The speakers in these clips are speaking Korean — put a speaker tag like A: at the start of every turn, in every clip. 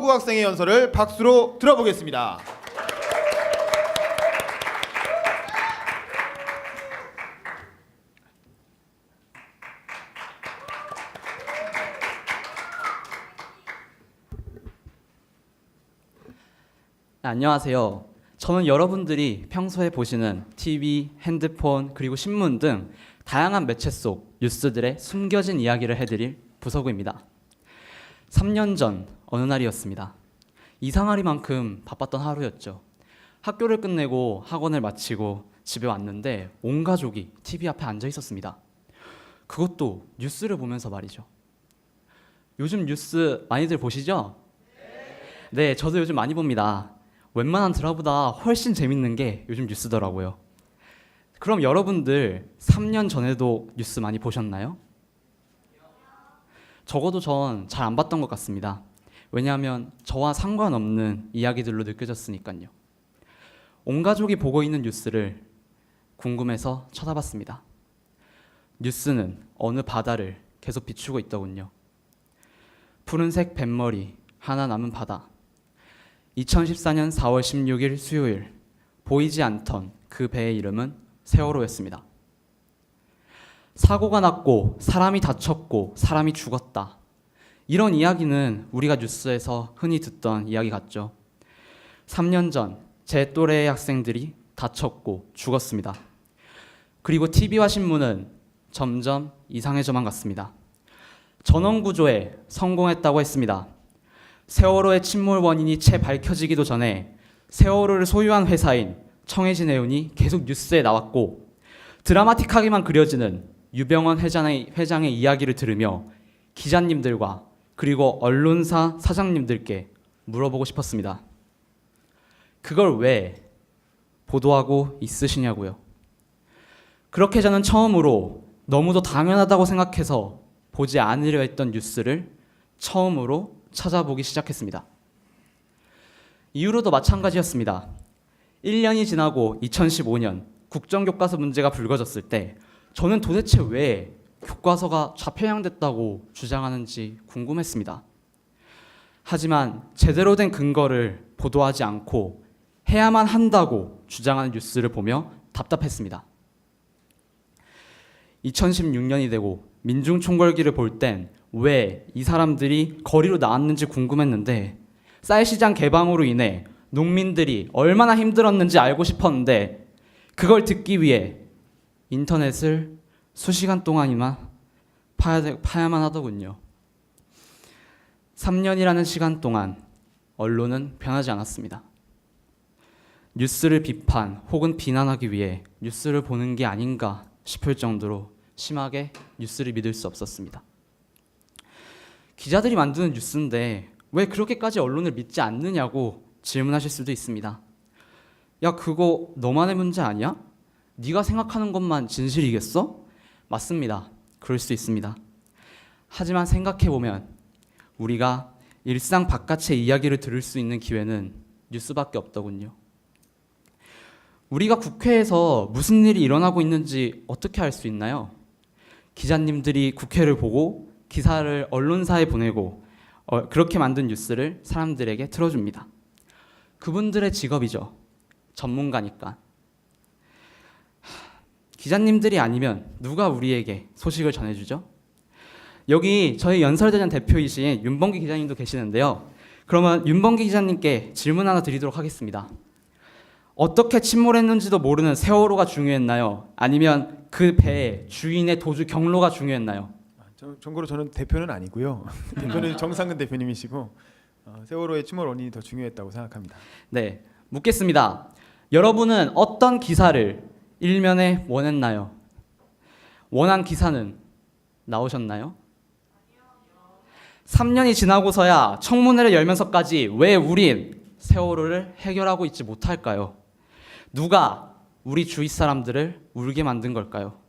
A: 서구 학생의 연설을 박수로 들어보겠습니다.
B: 안녕하세요. 저는 여러분들이 평소에 보시는 TV, 핸드폰, 그리고 신문 등 다양한 매체 속 뉴스들의 숨겨진 이야기를 해드릴 부서구입니다. 3년 전 어느 날이었습니다. 이상하리만큼 바빴던 하루였죠. 학교를 끝내고 학원을 마치고 집에 왔는데 온 가족이 TV 앞에 앉아 있었습니다. 그것도 뉴스를 보면서 말이죠. 요즘 뉴스 많이들 보시죠? 네, 저도 요즘 많이 봅니다. 웬만한 드라마보다 훨씬 재밌는 게 요즘 뉴스더라고요. 그럼 여러분들 3년 전에도 뉴스 많이 보셨나요? 적어도 전 잘 안 봤던 것 같습니다. 왜냐하면 저와 상관없는 이야기들로 느껴졌으니까요. 온 가족이 보고 있는 뉴스를 궁금해서 쳐다봤습니다. 뉴스는 어느 바다를 계속 비추고 있더군요. 푸른색 뱃머리, 하나 남은 바다. 2014년 4월 16일 수요일, 보이지 않던 그 배의 이름은 세월호였습니다. 사고가 났고 사람이 다쳤고 사람이 죽었다. 이런 이야기는 우리가 뉴스에서 흔히 듣던 이야기 같죠. 3년 전 제 또래의 학생들이 다쳤고 죽었습니다. 그리고 TV와 신문은 점점 이상해져만 갔습니다. 전원구조에 성공했다고 했습니다. 세월호의 침몰 원인이 채 밝혀지기도 전에 세월호를 소유한 회사인 청해진해운이 계속 뉴스에 나왔고, 드라마틱하게만 그려지는 유병원 회장의 이야기를 들으며 기자님들과 그리고 언론사 사장님들께 물어보고 싶었습니다. 그걸 왜 보도하고 있으시냐고요. 그렇게 저는 처음으로 너무도 당연하다고 생각해서 보지 않으려 했던 뉴스를 처음으로 찾아보기 시작했습니다. 이후로도 마찬가지였습니다. 1년이 지나고 2015년 국정교과서 문제가 불거졌을 때 저는 도대체 왜 교과서가 좌편향됐다고 주장하는지 궁금했습니다. 하지만 제대로 된 근거를 보도하지 않고 해야만 한다고 주장하는 뉴스를 보며 답답했습니다. 2016년이 되고 민중총궐기를 볼 땐 왜 이 사람들이 거리로 나왔는지 궁금했는데, 쌀시장 개방으로 인해 농민들이 얼마나 힘들었는지 알고 싶었는데 그걸 듣기 위해 인터넷을 수시간 동안이나 파야만 하더군요. 3년이라는 시간 동안 언론은 변하지 않았습니다. 뉴스를 비판 혹은 비난하기 위해 뉴스를 보는 게 아닌가 싶을 정도로 심하게 뉴스를 믿을 수 없었습니다. 기자들이 만드는 뉴스인데 왜 그렇게까지 언론을 믿지 않느냐고 질문하실 수도 있습니다. 야, 그거 너만의 문제 아니야? 네가 생각하는 것만 진실이겠어? 맞습니다. 그럴 수 있습니다. 하지만 생각해보면 우리가 일상 바깥의 이야기를 들을 수 있는 기회는 뉴스밖에 없더군요. 우리가 국회에서 무슨 일이 일어나고 있는지 어떻게 알 수 있나요? 기자님들이 국회를 보고 기사를 언론사에 보내고 그렇게 만든 뉴스를 사람들에게 틀어줍니다. 그분들의 직업이죠. 전문가니까. 기자님들이 아니면 누가 우리에게 소식을 전해주죠? 여기 저희 연설대전 대표이신 윤범기 기자님도 계시는데요. 그러면 윤범기 기자님께 질문 하나 드리도록 하겠습니다. 어떻게 침몰했는지도 모르는 세월호가 중요했나요? 아니면 그 배의 주인의 도주 경로가 중요했나요?
A: 참고로 저는 대표는 아니고요. 대표는 정상근 대표님이시고 세월호의 침몰 원인이 더 중요했다고 생각합니다.
B: 네, 묻겠습니다. 여러분은 어떤 기사를 일면에 원했나요? 원한 기사는 나오셨나요? 3년이 지나고서야 청문회를 열면서까지 왜 우린 세월호를 해결하고 있지 못할까요? 누가 우리 주위 사람들을 울게 만든 걸까요?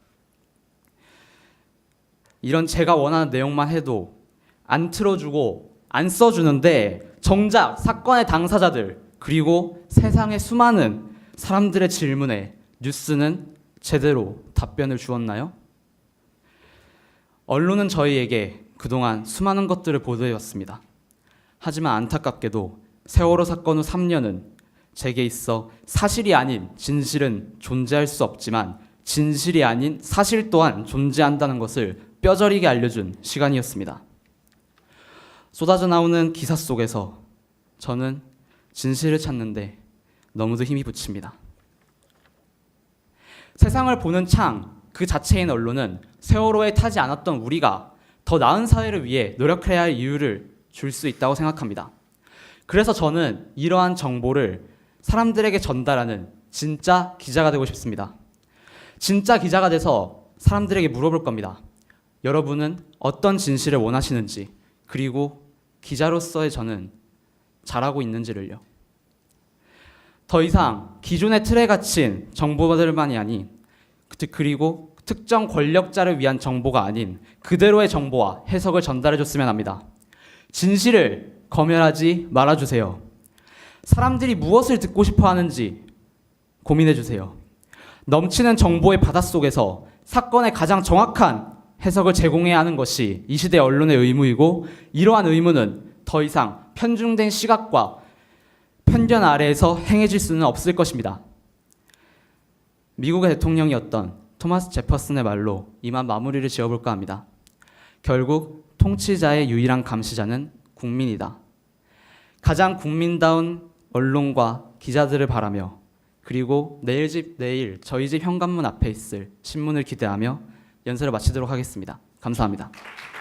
B: 이런 제가 원하는 내용만 해도 안 틀어주고 안 써주는데 정작 사건의 당사자들 그리고 세상의 수많은 사람들의 질문에 뉴스는 제대로 답변을 주었나요? 언론은 저희에게 그동안 수많은 것들을 보도해왔습니다. 하지만 안타깝게도 세월호 사건 후 3년은 제게 있어 사실이 아닌 진실은 존재할 수 없지만 진실이 아닌 사실 또한 존재한다는 것을 뼈저리게 알려준 시간이었습니다. 쏟아져 나오는 기사 속에서 저는 진실을 찾는데 너무도 힘이 붙입니다. 세상을 보는 창 그 자체인 언론은 세월호에 타지 않았던 우리가 더 나은 사회를 위해 노력해야 할 이유를 줄 수 있다고 생각합니다. 그래서 저는 이러한 정보를 사람들에게 전달하는 진짜 기자가 되고 싶습니다. 진짜 기자가 돼서 사람들에게 물어볼 겁니다. 여러분은 어떤 진실을 원하시는지, 그리고 기자로서의 저는 잘하고 있는지를요. 더 이상 기존의 틀에 갇힌 정보들만이 아닌, 그리고 특정 권력자를 위한 정보가 아닌 그대로의 정보와 해석을 전달해줬으면 합니다. 진실을 검열하지 말아주세요. 사람들이 무엇을 듣고 싶어 하는지 고민해주세요. 넘치는 정보의 바닷속에서 사건의 가장 정확한 해석을 제공해야 하는 것이 이 시대 언론의 의무이고, 이러한 의무는 더 이상 편중된 시각과 편견 아래에서 행해질 수는 없을 것입니다. 미국의 대통령이었던 토마스 제퍼슨의 말로 이만 마무리를 지어볼까 합니다. 결국 통치자의 유일한 감시자는 국민이다. 가장 국민다운 언론과 기자들을 바라며, 그리고 내일 저희 집 현관문 앞에 있을 신문을 기대하며 연설을 마치도록 하겠습니다. 감사합니다.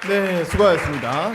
A: 네, 수고하셨습니다.